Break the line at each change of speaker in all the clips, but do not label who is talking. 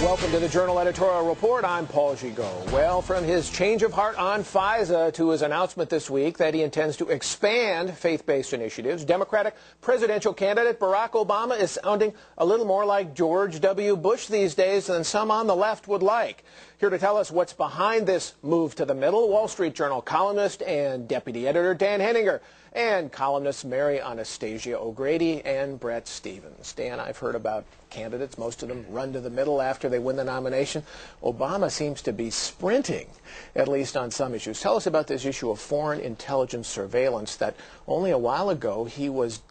Welcome to the Journal Editorial Report. I'm Paul Gigot. Well, from his change of heart on FISA to his announcement this week that he intends to expand faith-based initiatives, Democratic presidential candidate Barack Obama is sounding a little more like George W. Bush these days than some on the left would like. Here to tell us what's behind this move to the middle, Wall Street Journal columnist and deputy editor Dan Henninger, and columnists Mary Anastasia O'Grady and Bret Stephens. Dan, I've heard about candidates. Most of them run to the middle after they win the nomination. Obama seems to be sprinting, at least on some issues. Tell us about this issue of foreign intelligence surveillance that only a while ago he was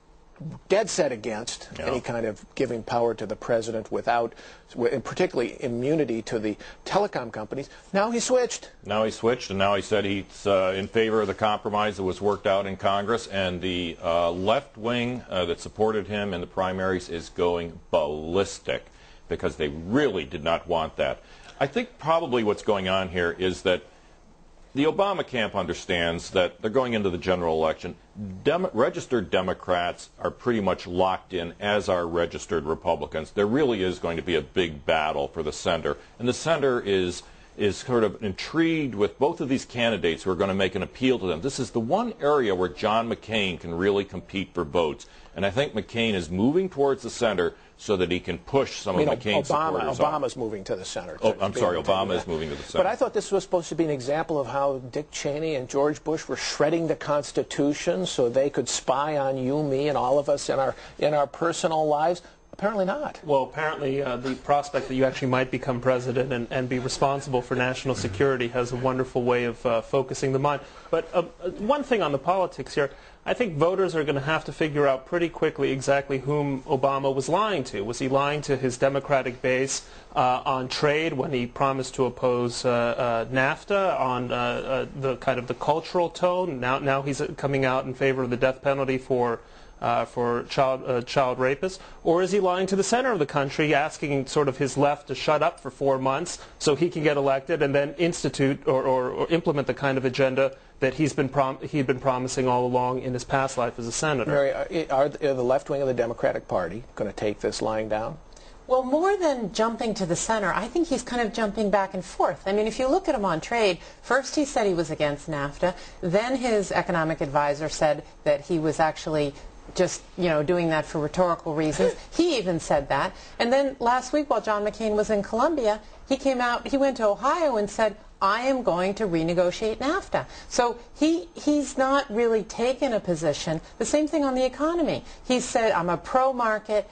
dead set against any kind of giving power to the president without, and particularly immunity to the telecom companies. Now he switched.
Now he switched, and now he said he's in favor of the compromise that was worked out in Congress, and the left wing that supported him in the primaries is going ballistic because they really did not want that. I think probably what's going on here is that the Obama camp understands that they're going into the general election. Registered Democrats are pretty much locked in, as are registered Republicans. There really is going to be a big battle for the center, and the center is sort of intrigued with both of these candidates who are going to make an appeal to them. This is the one area where John McCain can really compete for votes, and I think McCain is moving towards the center so that he can push some of McCain's supporters on.
Obama's moving to the center.
Obama is moving to the center.
But I thought this was supposed to be an example of how Dick Cheney and George Bush were shredding the Constitution so they could spy on you, me, and all of us in our personal lives. Apparently not.
Well, apparently the prospect that you actually might become president and be responsible for national security has a wonderful way of focusing the mind. But one thing on the politics here, I think voters are going to have to figure out pretty quickly exactly whom Obama was lying to. Was he lying to his Democratic base on trade when he promised to oppose NAFTA, on the kind of the cultural tone? Now he's coming out in favor of the death penalty for child rapists, or is he lying to the center of the country, asking sort of his left to shut up for 4 months so he can get elected and then institute or implement the kind of agenda that he'd been promising all along in his past life as a senator?
Mary, are the left wing of the Democratic Party going to take this lying down?
Well, more than jumping to the center, I think he's kind of jumping back and forth. I mean, if you look at him on trade, first he said he was against NAFTA, then his economic advisor said that he was actually just, doing that for rhetorical reasons. He even said that. And then last week, while John McCain was in Columbia, he went to Ohio and said, I am going to renegotiate NAFTA. So he's not really taken a position. The same thing on the economy. He said, I'm a pro-market,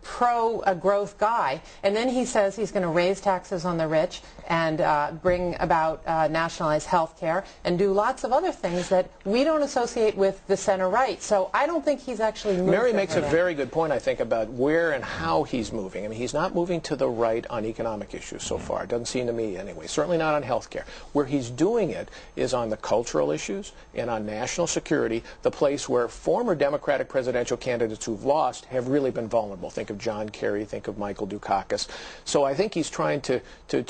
pro-growth guy, and then he says he's going to raise taxes on the rich and bring about nationalized health care and do lots of other things that we don't associate with the center-right. So I don't think he's actually moving.
Mary makes a very good point, I think, about where and how he's moving. I mean, he's not moving to the right on economic issues so far. It doesn't seem to me anyway. Certainly not on health care. Where he's doing it is on the cultural issues and on national security, the place where former Democratic presidential candidates who've lost have really been vulnerable. Think of John Kerry, think of Michael Dukakis. So I think he's trying to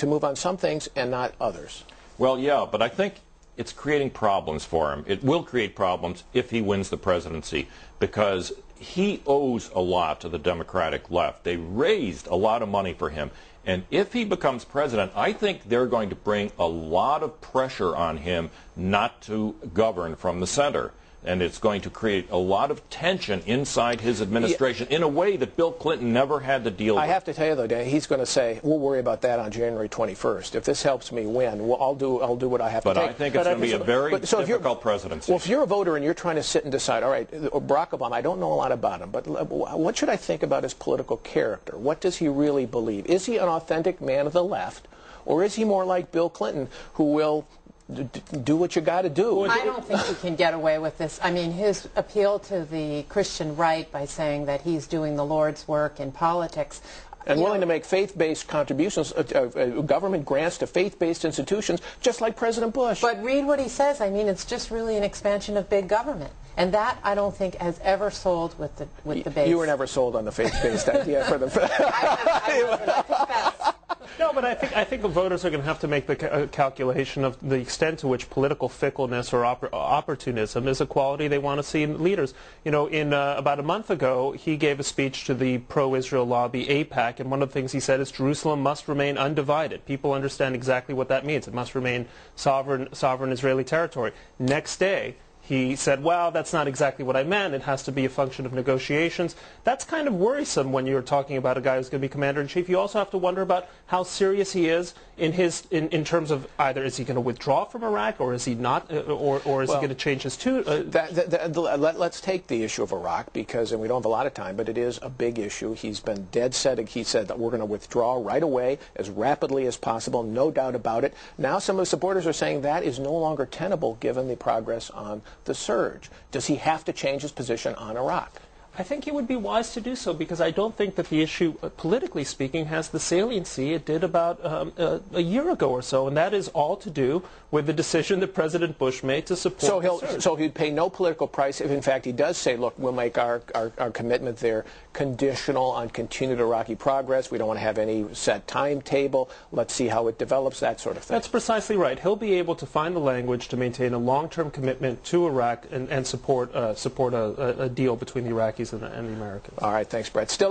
move on some things and not others.
Well, yeah, but I think it's creating problems for him. It will create problems if he wins the presidency because he owes a lot to the Democratic left. They raised a lot of money for him. And if he becomes president, I think they're going to bring a lot of pressure on him not to govern from the center. And it's going to create a lot of tension inside his administration in a way that Bill Clinton never had to deal with.
I have to tell you, though, Dan, he's going to say, we'll worry about that on January 21st. If this helps me win, well, I'll do what I have to take.
But I think it's going to be a very difficult presidency.
Well, if you're a voter and you're trying to sit and decide, all right, Barack Obama, I don't know a lot about him, but what should I think about his political character? What does he really believe? Is he an authentic man of the left, or is he more like Bill Clinton, who will do what you got to do?
I don't think he can get away with this. I mean, his appeal to the Christian right by saying that he's doing the Lord's work in politics.
And willing to make faith-based contributions, government grants to faith-based institutions, just like President Bush.
But read what he says. I mean, it's just really an expansion of big government. And that, I don't think, has ever sold with the base.
You were never sold on the faith-based idea for the...
I wasn't, I confess.
No, but I think the voters are going to have to make the calculation of the extent to which political fickleness or opportunism is a quality they want to see in leaders. You know, in about a month ago, he gave a speech to the pro-Israel lobby, AIPAC, and one of the things he said is Jerusalem must remain undivided. People understand exactly what that means. It must remain sovereign Israeli territory. Next day, he said, well, that's not exactly what I meant. It has to be a function of negotiations. That's kind of worrisome when you're talking about a guy who's going to be commander-in-chief. You also have to wonder about how serious he is in terms of either is he going to withdraw from Iraq or is he not, or is he going to change his tune?
Let's take the issue of Iraq because, and we don't have a lot of time, but it is a big issue. He's been dead set. He said that we're going to withdraw right away as rapidly as possible, no doubt about it. Now some of the supporters are saying that is no longer tenable given the progress on the surge. Does he have to change his position on Iraq?
I think it would be wise to do so because I don't think that the issue, politically speaking, has the saliency it did about a year ago or so, and that is all to do with the decision that President Bush made to support the surge.
So he'd pay no political price if, in fact, he does say, look, we'll make our commitment there conditional on continued Iraqi progress. We don't want to have any set timetable. Let's see how it develops, that sort of thing.
That's precisely right. He'll be able to find the language to maintain a long-term commitment to Iraq and support a deal between the Iraqis and the Americans.
All right, thanks, Brett. Still